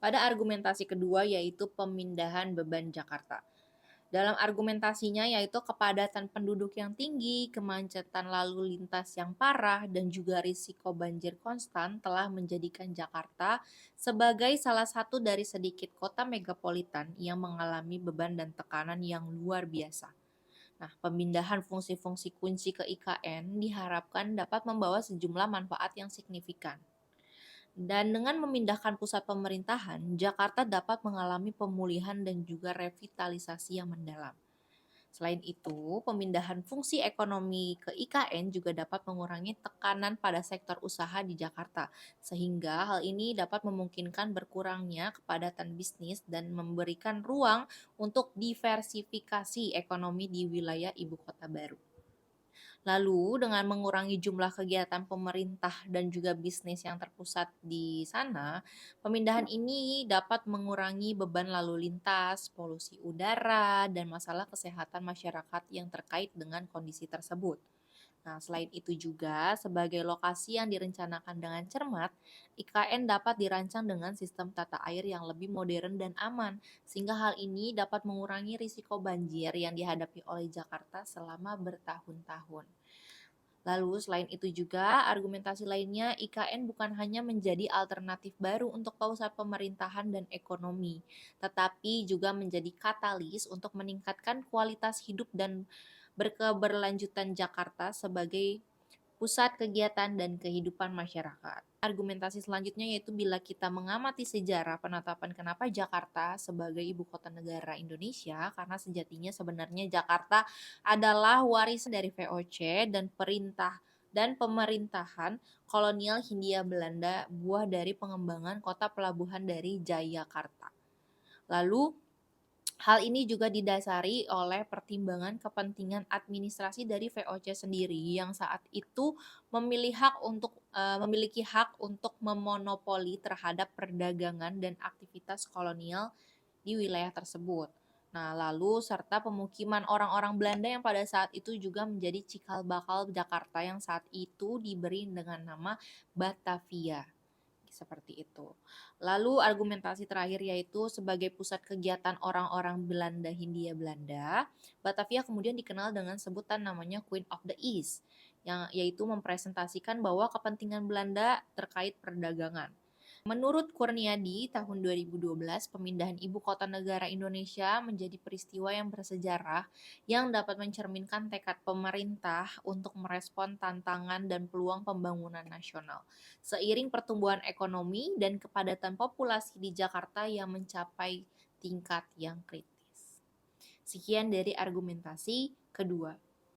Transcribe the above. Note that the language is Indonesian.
pada argumentasi kedua yaitu pemindahan beban Jakarta. Dalam argumentasinya yaitu kepadatan penduduk yang tinggi, kemacetan lalu lintas yang parah, dan juga risiko banjir konstan telah menjadikan Jakarta sebagai salah satu dari sedikit kota megapolitan yang mengalami beban dan tekanan yang luar biasa. Nah, pemindahan fungsi-fungsi kunci ke IKN diharapkan dapat membawa sejumlah manfaat yang signifikan. Dan dengan memindahkan pusat pemerintahan, Jakarta dapat mengalami pemulihan dan juga revitalisasi yang mendalam. Selain itu, pemindahan fungsi ekonomi ke IKN juga dapat mengurangi tekanan pada sektor usaha di Jakarta, sehingga hal ini dapat memungkinkan berkurangnya kepadatan bisnis dan memberikan ruang untuk diversifikasi ekonomi di wilayah ibu kota baru. Lalu, dengan mengurangi jumlah kegiatan pemerintah dan juga bisnis yang terpusat di sana, pemindahan ini dapat mengurangi beban lalu lintas, polusi udara, dan masalah kesehatan masyarakat yang terkait dengan kondisi tersebut. Nah, selain itu juga, sebagai lokasi yang direncanakan dengan cermat, IKN dapat dirancang dengan sistem tata air yang lebih modern dan aman, sehingga hal ini dapat mengurangi risiko banjir yang dihadapi oleh Jakarta selama bertahun-tahun. Lalu selain itu juga argumentasi lainnya IKN bukan hanya menjadi alternatif baru untuk pusat pemerintahan dan ekonomi, tetapi juga menjadi katalis untuk meningkatkan kualitas hidup dan berkeberlanjutan Jakarta sebagai pusat kegiatan dan kehidupan masyarakat. Argumentasi selanjutnya yaitu bila kita mengamati sejarah penetapan kenapa Jakarta sebagai ibu kota negara Indonesia, karena sejatinya sebenarnya Jakarta adalah warisan dari VOC dan perintah dan pemerintahan kolonial Hindia Belanda, buah dari pengembangan kota pelabuhan dari Jayakarta. Lalu hal ini juga didasari oleh pertimbangan kepentingan administrasi dari VOC sendiri yang saat itu memiliki hak untuk memonopoli terhadap perdagangan dan aktivitas kolonial di wilayah tersebut. Nah, lalu serta pemukiman orang-orang Belanda yang pada saat itu juga menjadi cikal bakal Jakarta yang saat itu diberi dengan nama Batavia. Seperti itu. Lalu argumentasi terakhir yaitu sebagai pusat kegiatan orang-orang Belanda Hindia Belanda, Batavia kemudian dikenal dengan sebutan namanya Queen of the East, yang yaitu mempresentasikan bahwa kepentingan Belanda terkait perdagangan. Menurut Kurniadi, tahun 2012, pemindahan ibu kota negara Indonesia menjadi peristiwa yang bersejarah yang dapat mencerminkan tekad pemerintah untuk merespon tantangan dan peluang pembangunan nasional. Seiring pertumbuhan ekonomi dan kepadatan populasi di Jakarta yang mencapai tingkat yang kritis. Sekian dari argumentasi kedua.